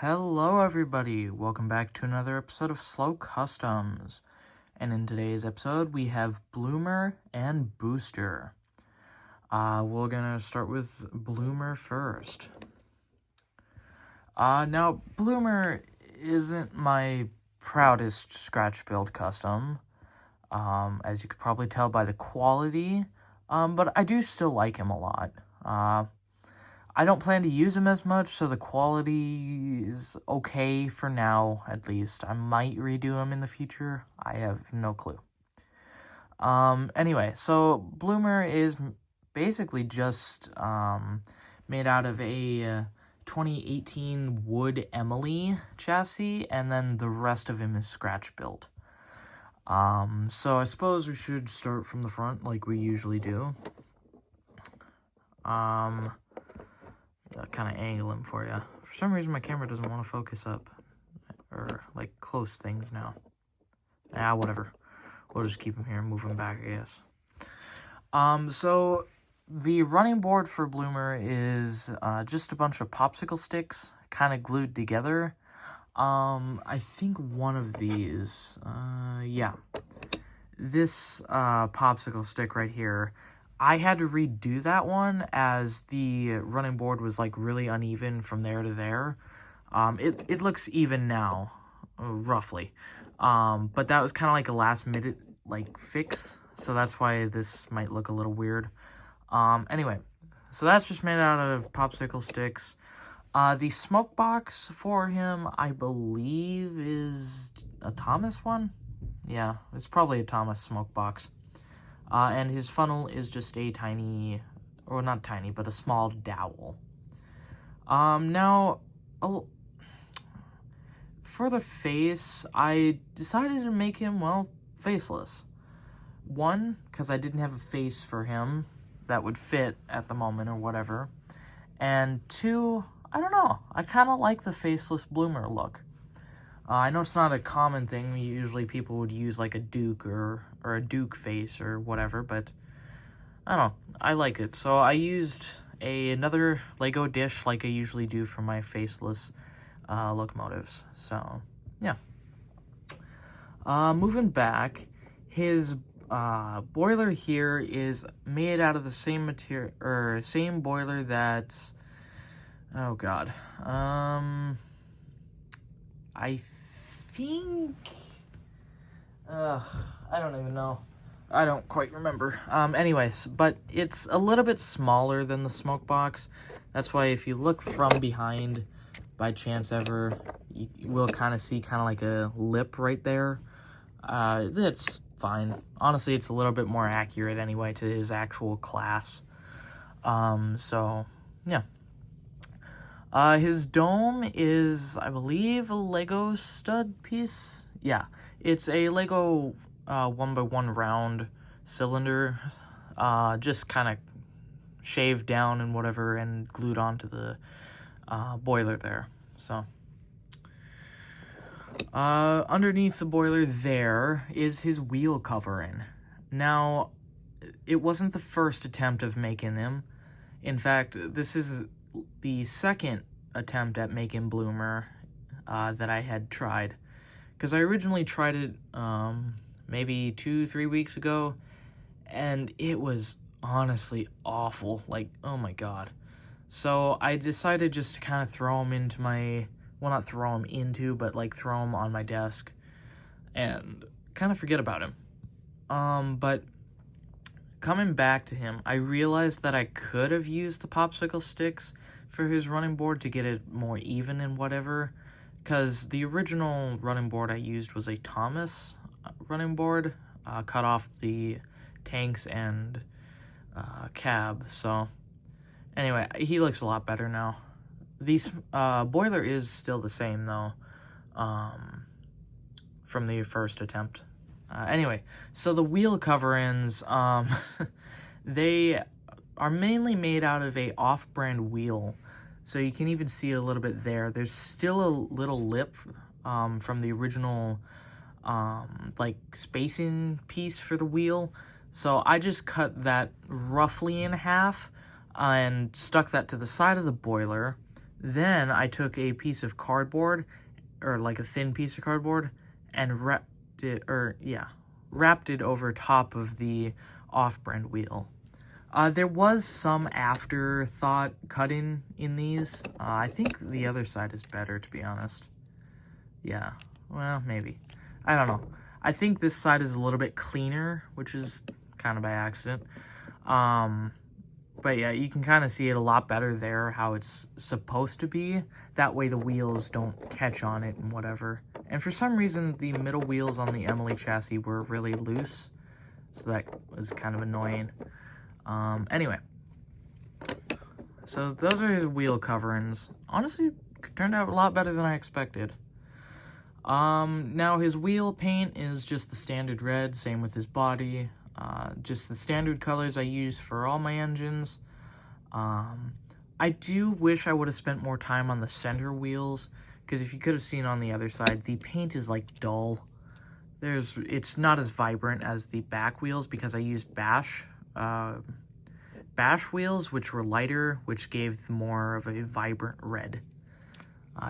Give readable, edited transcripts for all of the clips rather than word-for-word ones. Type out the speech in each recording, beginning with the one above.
Hello everybody, welcome back to another episode of Slow Customs. And in today's episode we have Bloomer and Booster. We're gonna start with Bloomer first. Now Bloomer isn't my proudest scratch build custom, as you could probably tell by the quality, but I do still like him a lot. I don't plan to use him as much, so the quality is okay for now, at least. I might redo him in the future. I have no clue. Anyway, so Bloomer is basically just made out of a 2018 Wood Emily chassis, and then the rest of him is scratch built. So I suppose we should start from the front like we usually do. Kind of angle him for you. For some reason, my camera doesn't want to focus up or like close things now. Whatever. We'll just keep him here and move him back, I guess. So the running board for Bloomer is just a bunch of popsicle sticks kind of glued together. I think one of these, this popsicle stick right here, I had to redo that one as the running board was like really uneven from there to there. It looks even now, roughly. But that was kind of like a last minute like fix, so that's why this might look a little weird. Anyway, so that's just made out of popsicle sticks. The smoke box for him, I believe, is a Thomas one. Yeah, it's probably a Thomas smoke box. And his funnel is just a tiny, or not tiny, but a small dowel. Now, for the face, I decided to make him, well, faceless. One, because I didn't have a face for him that would fit at the moment or whatever. And two, I don't know, I kind of like the faceless Bloomer look. I know it's not a common thing. Usually people would use like a Duke or a Duke face or whatever, but I don't know. I like it. So I used another Lego dish like I usually do for my faceless locomotives. So, yeah. Moving back, his boiler here is made out of the same material, or same boiler that's, oh god, I think, I don't even know. I don't quite remember. Anyways, but it's a little bit smaller than the smoke box. That's why if you look from behind, by chance ever, you will kind of see kind of like a lip right there. That's fine. Honestly, it's a little bit more accurate anyway to his actual class. So, yeah. His dome is, I believe, a Lego stud piece. Yeah, it's a Lego 1x1 round cylinder, just kind of shaved down and whatever and glued onto the boiler there. So, underneath the boiler there is his wheel covering. Now, it wasn't the first attempt of making them. In fact, this is the second attempt at making Bloomer that I had tried, because I originally tried it maybe 2-3 weeks ago, and it was honestly awful. Like, oh my god. So I decided just to kind of throw them into my, well, not throw them into, but like throw them on my desk and kind of forget about him. But coming back to him, I realized that I could have used the popsicle sticks for his running board to get it more even and whatever, because the original running board I used was a Thomas running board, cut off the tanks and cab. So anyway, he looks a lot better now. The boiler is still the same though, from the first attempt. Anyway, so the wheel coverings, they are mainly made out of a off-brand wheel. So you can even see a little bit there. There's still a little lip from the original like spacing piece for the wheel. So I just cut that roughly in half and stuck that to the side of the boiler. Then I took a piece of cardboard, or like a thin piece of cardboard, and wrapped it over top of the off-brand wheel. There was some afterthought cutting in these. I think the other side is better, to be honest. Yeah, well, maybe. I don't know. I think this side is a little bit cleaner, which is kind of by accident. But yeah, you can kind of see it a lot better there, how it's supposed to be. That way the wheels don't catch on it and whatever. And for some reason, the middle wheels on the Emily chassis were really loose. So that was kind of annoying. Anyway. So those are his wheel coverings. Honestly, turned out a lot better than I expected. Now his wheel paint is just the standard red, same with his body. Just the standard colors I use for all my engines. I do wish I would have spent more time on the center wheels, because if you could have seen on the other side, the paint is like dull. It's not as vibrant as the back wheels because I used bash wheels, which were lighter, which gave more of a vibrant red.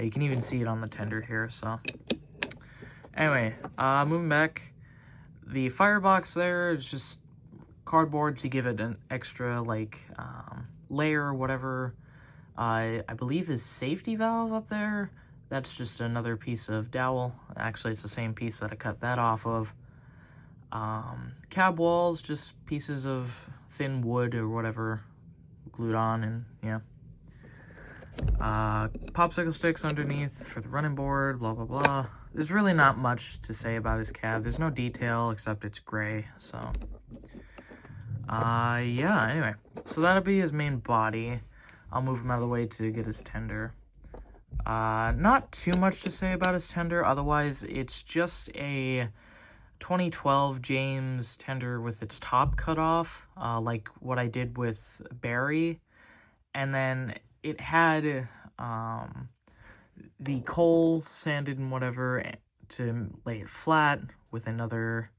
You can even see it on the tender here, so. Anyway, moving back. The firebox there is just cardboard to give it an extra, like, layer or whatever. I believe his safety valve up there, that's just another piece of dowel. Actually, it's the same piece that I cut that off of. Cab walls, just pieces of thin wood or whatever glued on, and yeah. Popsicle sticks underneath for the running board, blah, blah, blah. There's really not much to say about his cab. There's no detail except it's gray, so. Yeah, anyway. So that'll be his main body. I'll move him out of the way to get his tender. Not too much to say about his tender, otherwise it's just a 2012 James tender with its top cut off, like what I did with Barry. And then it had the coal sanded and whatever to lay it flat with another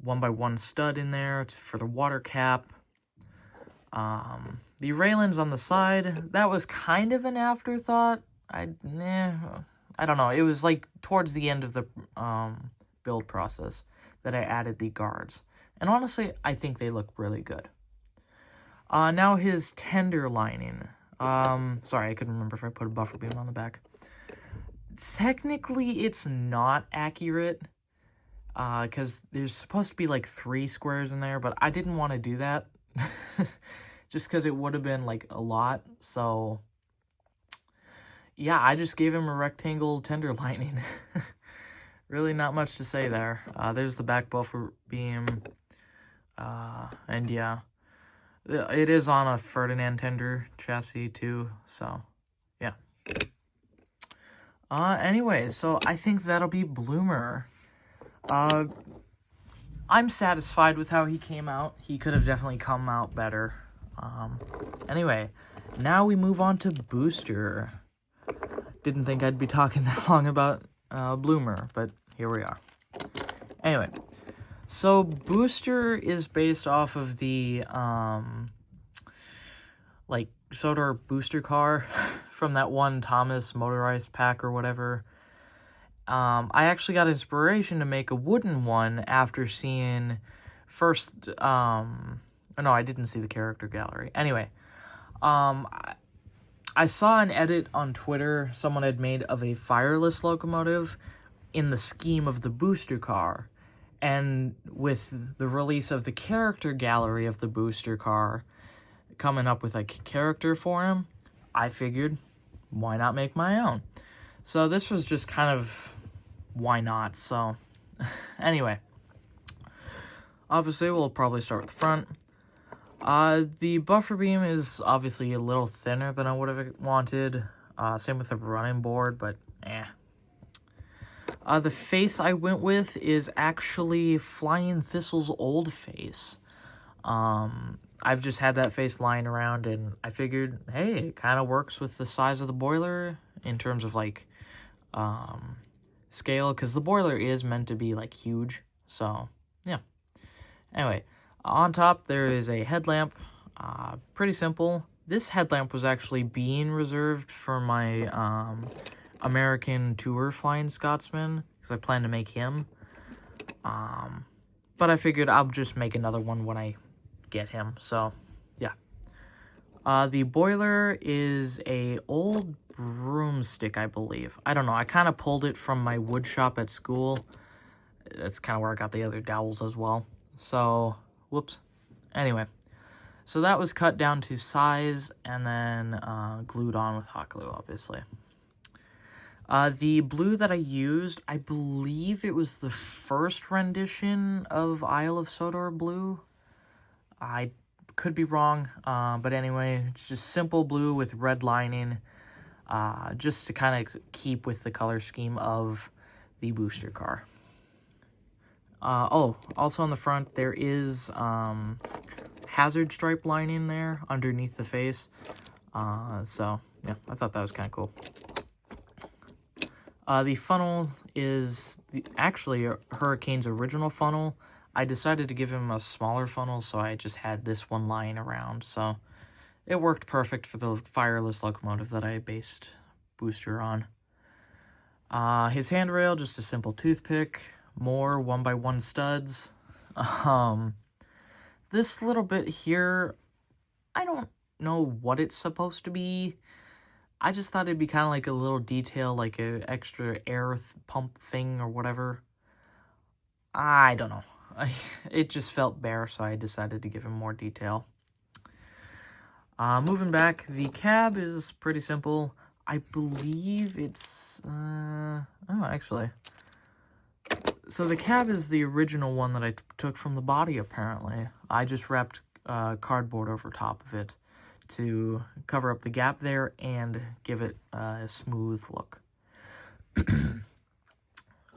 1x1 stud in there for the water cap. The railings on the side, that was kind of an afterthought. I don't know. It was like towards the end of the build process that I added the guards. And honestly, I think they look really good. Now his tender lining. Sorry, I couldn't remember if I put a buffer beam on the back. Technically, it's not accurate, because there's supposed to be like 3 squares in there, but I didn't want to do that, just because it would have been like a lot, so yeah, I just gave him a rectangle tender lining. Really not much to say there. There's the back buffer beam, and yeah. It is on a Ferdinand tender chassis too, so yeah. Anyway, so I think that'll be Bloomer. I'm satisfied with how he came out. He could have definitely come out better. Anyway, now we move on to Booster. Didn't think I'd be talking that long about Bloomer, but here we are. Anyway. So, Booster is based off of the, like, Sodor booster car from that one Thomas motorized pack or whatever. I actually got inspiration to make a wooden one after seeing first, no, I didn't see the character gallery. Anyway, I saw an edit on Twitter someone had made of a fireless locomotive in the scheme of the booster car. And with the release of the character gallery of the booster car coming up with a character for him, I figured, why not make my own? So this was just kind of, why not? So, anyway. Obviously, we'll probably start with the front. The buffer beam is obviously a little thinner than I would have wanted. Same with the running board, but the face I went with is actually Flying Thistle's old face. I've just had that face lying around, and I figured, hey, it kind of works with the size of the boiler in terms of, like, scale, because the boiler is meant to be, like, huge, so, yeah. Anyway, on top, there is a headlamp, pretty simple. this headlamp was actually being reserved for my American Tour Flying Scotsman, because I plan to make him. But I figured I'll just make another one when I get him, so yeah. The boiler is a old broomstick, I believe. I don't know, I kind of pulled it from my wood shop at school. That's kind of where I got the other dowels as well. So, whoops. Anyway, so that was cut down to size and then glued on with hot glue, obviously. The blue that I used, I believe it was the first rendition of Isle of Sodor blue. I could be wrong, but anyway, it's just simple blue with red lining, just to kind of keep with the color scheme of the booster car. Oh, also on the front, there is hazard stripe lining there underneath the face. So, yeah, I thought that was kind of cool. The funnel is actually Hurricane's original funnel. I decided to give him a smaller funnel, so I just had this one lying around. So it worked perfect for the fireless locomotive that I based booster on. His handrail, just a simple toothpick. More 1x1 studs. This little bit here, I don't know what it's supposed to be. I just thought it'd be kind of like a little detail, like a extra air pump thing or whatever. I don't know. It just felt bare, so I decided to give him more detail. Moving back, the cab is pretty simple. I believe it's... oh, actually. So the cab is the original one that I took from the body, apparently. I just wrapped cardboard over top of it to cover up the gap there and give it a smooth look.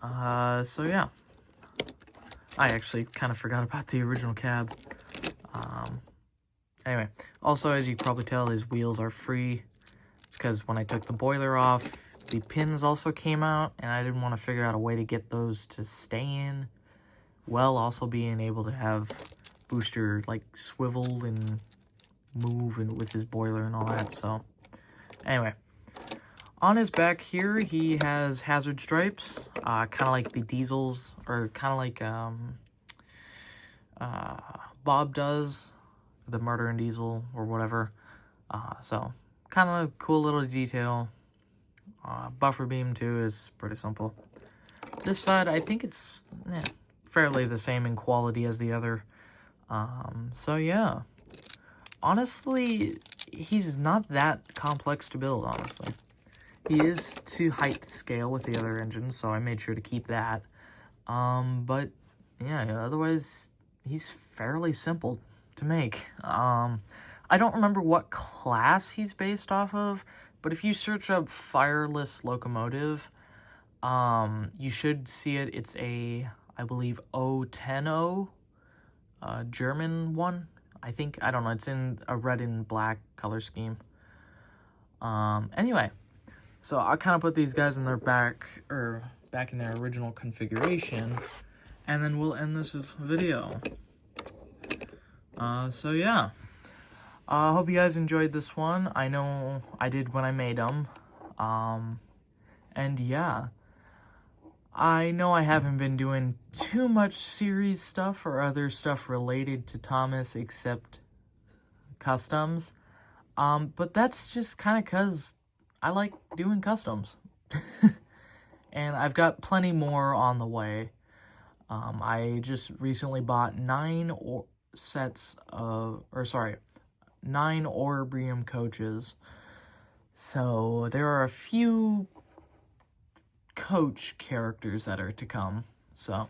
So yeah. I actually kind of forgot about the original cab. Anyway, also as you can probably tell, his wheels are free. It's because when I took the boiler off, the pins also came out, and I didn't want to figure out a way to get those to stay in, while also being able to have booster like swivel and move and with his boiler and all that. So anyway, on his back here he has hazard stripes, kind of like the diesels, or kind of like Bob does, the Murder and Diesel or whatever. So kind of a cool little detail. Buffer beam too is pretty simple. This side, I think it's fairly the same in quality as the other. So yeah, honestly, he's not that complex to build, honestly. He is to height scale with the other engines, so I made sure to keep that. But yeah, otherwise, he's fairly simple to make. I don't remember what class he's based off of, but if you search up fireless locomotive, you should see it. It's a, I believe, 010, German one. I think, I don't know, it's in a red and black color scheme. Anyway, so I'll kind of put these guys in their back in their original configuration, and then we'll end this video. So yeah. I hope you guys enjoyed this one. I know I did when I made them. And yeah. I know I haven't been doing too much series stuff or other stuff related to Thomas except customs. But that's just kind of because I like doing customs. And I've got plenty more on the way. I just recently bought 9 Orbrium coaches. So there are a few coach characters that are to come. So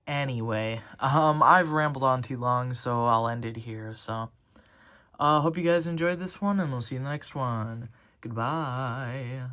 anyway, I've rambled on too long, so I'll end it here. So hope you guys enjoyed this one, and we'll see you in the next one. Goodbye.